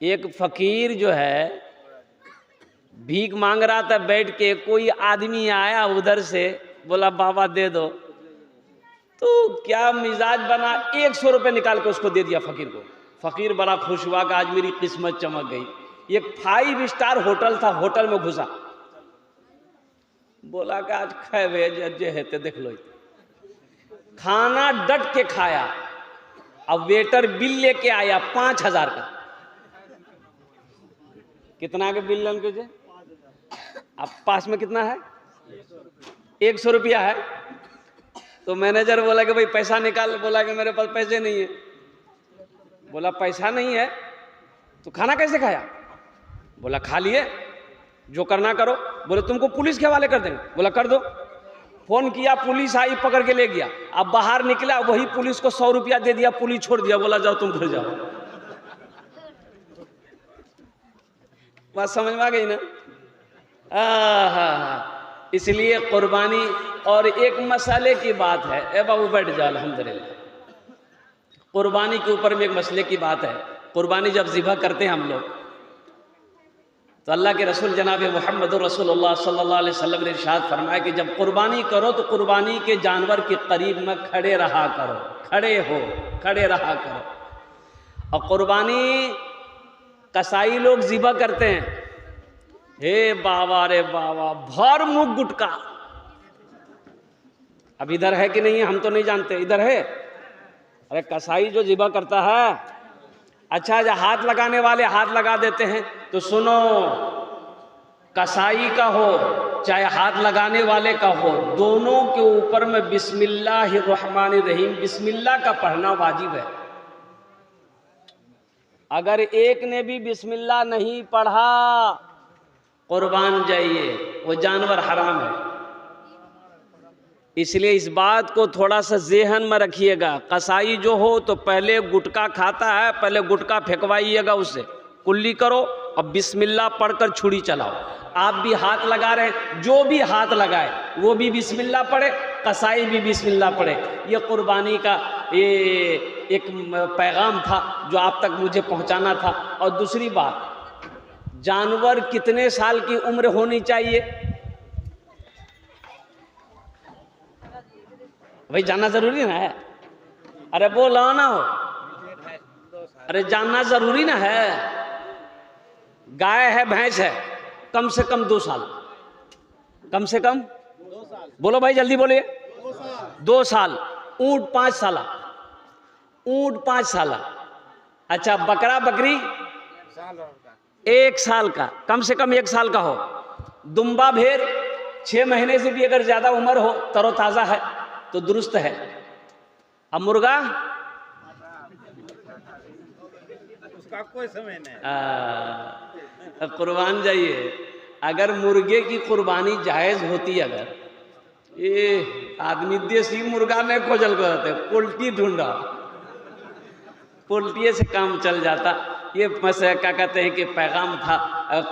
एक फकीर जो है भीख मांग रहा था बैठ के, कोई आदमी आया उधर से, बोला बाबा दे दो, तो क्या मिजाज बना, 100 रुपये निकाल के उसको दे दिया फकीर को। फकीर बड़ा खुश हुआ कि आज मेरी किस्मत चमक गई। एक 5 स्टार होटल था, होटल में घुसा, बोला कि आज खाए वे है तो देख लो। खाना डट के खाया। अब वेटर बिल लेके आया 5000 का। कितना के बिल लेके? अब पास में कितना है? 100 रुपया है। तो मैनेजर बोला कि भाई पैसा निकाल। बोला कि मेरे पास पैसे नहीं है। बोला पैसा नहीं है तो खाना कैसे खाया? बोला खा लिए, जो करना करो। बोले तुमको पुलिस के हवाले कर देंगे। बोला कर दो। फोन किया, पुलिस आई, पकड़ के ले गया। अब बाहर निकला, वही पुलिस को 100 रुपया दे दिया, पुलिस छोड़ दिया। बोला जाओ तुम घर जाओ। बात समझ में आ गई ना? इसलिए कुर्बानी। और एक मसले की बात है, ए बाबू बैठ जाओ, अल्हम्दुलिल्लाह। कुर्बानी के ऊपर में एक मसले की बात है। कुर्बानी जब ज़िबा करते हैं हम लोग, तो अल्लाह के रसूल जनाब मोहम्मद रसूलुल्लाह सल्लल्लाहु अलैहि वसल्लम ने इरशाद फरमाया कि जब कुर्बानी करो तो कुर्बानी के जानवर के करीब में खड़े रहा करो, खड़े रहा करो। और कुर्बानी कसाई लोग ज़िबा करते हैं, हे बाबा रे बाबा, भर मुंह गुटका। अब इधर है कि नहीं है हम तो नहीं जानते, इधर है। अरे कसाई जो ज़िबा करता है, अच्छा जो हाथ लगाने वाले हाथ लगा देते हैं, तो सुनो, कसाई का हो चाहे हाथ लगाने वाले का हो, दोनों के ऊपर में बिस्मिल्लाहिर्रहमानिर्रहीम, बिस्मिल्लाह का पढ़ना वाजिब है। अगर एक ने भी बिस्मिल्लाह नहीं पढ़ा, कुर्बान जाइए, वो जानवर हराम है। इसलिए इस बात को थोड़ा सा ज़हन में रखिएगा। कसाई जो हो तो पहले गुटखा खाता है, पहले गुटखा फेंकवाइएगा उससे, कुल्ली करो और बिस्मिल्लाह पढ़कर छुरी चलाओ। आप भी हाथ लगा रहे हैं, जो भी हाथ लगाए वो भी बिस्मिल्लाह पढ़े, कसाई भी बिस्मिल्लाह पढ़े। ये कुर्बानी का ये एक पैगाम था जो आप तक मुझे पहुंचाना था। और दूसरी बात, जानवर कितने साल की उम्र होनी चाहिए भाई? जानना जरूरी ना है? अरे बोलो ना हो, अरे जानना जरूरी ना है। गाय है, भैंस है, कम से कम 2 साल, कम से कम 2 साल। बोलो भाई जल्दी बोलिए। 2 साल। ऊंट 5 साल, ऊंट 5 साल। अच्छा, बकरा बकरी 1 साल का, कम से कम 1 साल का हो। दुम्बा भेड़ 6 महीने से भी अगर ज्यादा उम्र हो, तरोताजा है तो दुरुस्त है। अब मुर्गा उसका कोई समय नहीं। कुर्बान जाइए। अगर मुर्गे की कुर्बानी जायज होती, अगर ये आदमी देसी मुर्गा नहीं खोजल करते, पोल्ट्री ढूंढा, पोल्ट्री से काम चल जाता। ये क्या कहते हैं कि पैगाम था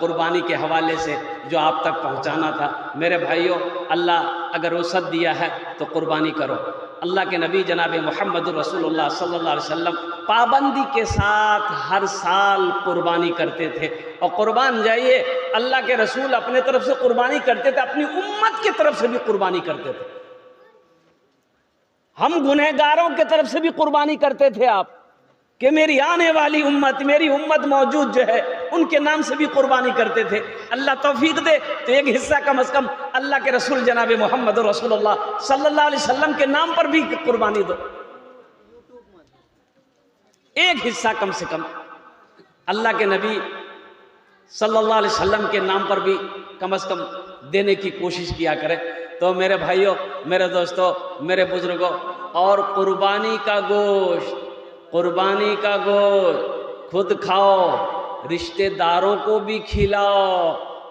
कुर्बानी के हवाले से जो आप तक पहुंचाना था। मेरे भाइयों, अल्लाह अगर वसअत दिया है तो कुर्बानी करो। अल्लाह के नबी जनाब मोहम्मद रसूलुल्लाह सल्लल्लाहु अलैहि वसल्लम पाबंदी के साथ हर साल कुर्बानी करते थे। और कुर्बान जाइए, अल्लाह के रसूल अपने तरफ से कुर्बानी करते थे, अपनी उम्मत की तरफ से भी कुर्बानी करते थे। हम गुनहगारों की तरफ से भी कुर्बानी करते थे आप, कि मेरी आने वाली उम्मत, मेरी उम्मत मौजूद जो है, उनके नाम से भी कुर्बानी करते थे। अल्लाह तौफीक दे तो एक हिस्सा कम से कम अल्लाह के रसूल जनाब मोहम्मद रसूलुल्लाह सल्लल्लाहु अलैहि वसल्लम के नाम पर भी कुर्बानी दो। एक हिस्सा कम से कम अल्लाह के नबी सल्लल्लाहु अलैहि वसल्लम के नाम पर भी कम से कम देने की कोशिश किया करें। तो मेरे भाइयों, मेरे दोस्तों, मेरे बुजुर्गों, और कुर्बानी का गोश्त, कुर्बानी का गोश्त खुद खाओ, रिश्तेदारों को भी खिलाओ,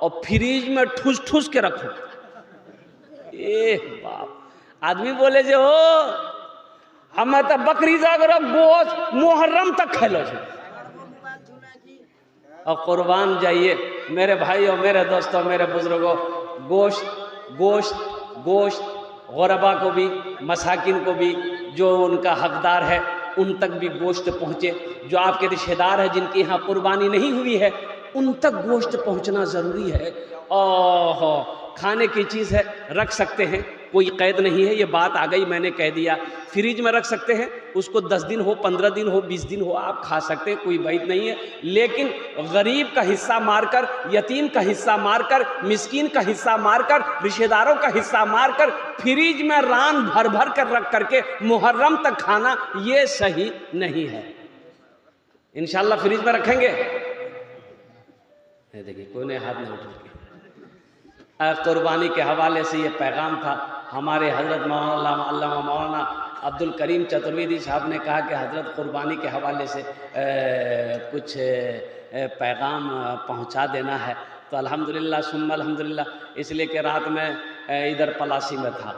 और फ्रीज में ठूस ठूस के रखो। बाप, आदमी बोले जो हो हमें तो बकरी जागर गोश्त मुहर्रम तक खेलो छे। और कुर्बान जाइए मेरे भाइयों, मेरे दोस्तों, मेरे बुजुर्गों, गोश्त गोश्त गोश्त गुरबा को भी, मसाकिन को भी, जो उनका हकदार है उन तक भी गोश्त पहुँचे। जो आपके रिश्तेदार हैं जिनके यहाँ कुर्बानी नहीं हुई है, उन तक गोश्त पहुँचना ज़रूरी है। ओह, खाने की चीज़ है, रख सकते हैं, कोई कैद नहीं है, ये बात आ गई मैंने कह दिया। फ्रिज में रख सकते हैं, उसको 10 दिन हो, 15 दिन हो, 20 दिन हो, आप खा सकते हैं, कोई बात नहीं है। लेकिन गरीब का हिस्सा मारकर, यतीम का हिस्सा मारकर, मिस्कीन का हिस्सा मारकर, रिश्तेदारों का हिस्सा मारकर फ्रिज में रान भर भर कर रख करके मुहर्रम तक खाना, ये सही नहीं है। इंशाल्लाह फ्रिज में रखेंगे। देखिए कोई ने हाथ नहीं उठा। कुर्बानी के हवाले से ये पैगाम था। हमारे हज़रत मौलाना अब्दुल करीम चतुर्वेदी साहब ने कहा कि हज़रत कुर्बानी के हवाले से कुछ पैगाम पहुंचा देना है। तो अल्हम्दुलिल्लाह सुम्मा अल्हम्दुलिल्लाह, इसलिए कि रात में इधर पलासी में था,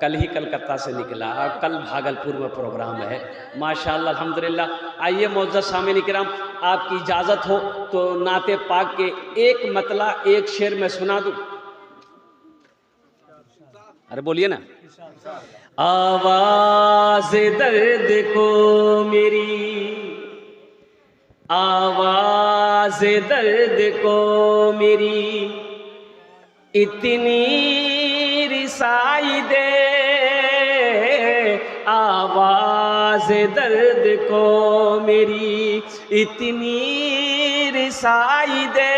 कल ही कलकत्ता से निकला और कल भागलपुर में प्रोग्राम है। माशाअल्लाह अल्हम्दुलिल्लाह। आइए मुअज़्ज़ज़ सामीन किराम, आपकी इजाज़त हो तो नाते पाक के एक मतला एक शेर में सुना दूँ। अरे बोलिए ना। आवाज़ दर्द को मेरी, आवाज़ दर्द को मेरी इतनी रिसाई दे, आवाज़ दर्द को मेरी इतनी रिसाई दे।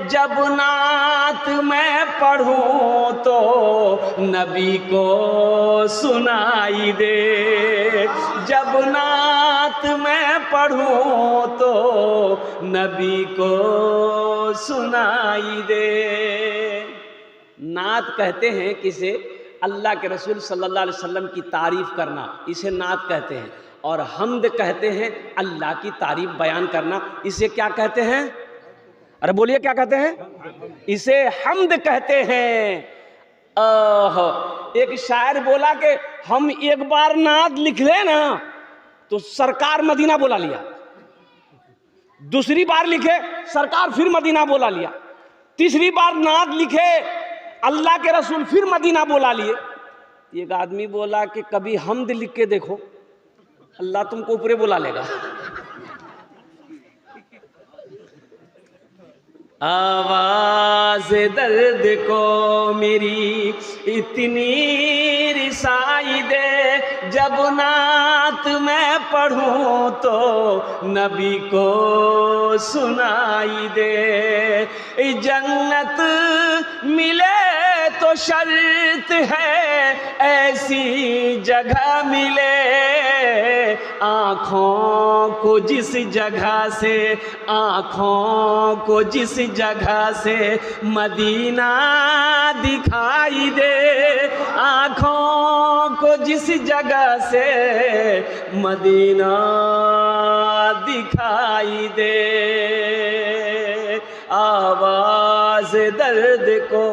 जब नात मैं पढ़ूं तो नबी को सुनाई दे, जब नात मैं पढ़ूं तो नबी को सुनाई दे। नात कहते हैं किसे? अल्लाह के रसूल सल्लल्लाहु अलैहि वसल्लम की तारीफ़ करना, इसे नात कहते हैं। और हम्द कहते हैं अल्लाह की तारीफ़ बयान करना, इसे क्या कहते हैं? अरे बोलिए क्या कहते हैं? इसे हम्द कहते हैं। एक शायर बोला कि हम एक बार नात लिख ले ना तो सरकार मदीना बुला लिया, दूसरी बार लिखे सरकार फिर मदीना बुला लिया, तीसरी बार नात लिखे अल्लाह के रसूल फिर मदीना बुला लिए। एक आदमी बोला कि कभी हम्द लिख के देखो, अल्लाह तुमको ऊपरे बुला लेगा। आवाज़ दर्द को मेरी इतनी रिसाई दे, जब नात मैं पढ़ूं तो नबी को सुनाई दे। जन्नत मिले तो शर्त है ऐसी जगह मिले, आँखों को जिस जगह से, आँखों को जिस जगह से मदीना दिखाई दे, आँखों को जिस जगह से मदीना दिखाई दे। आवाज़ दर्द को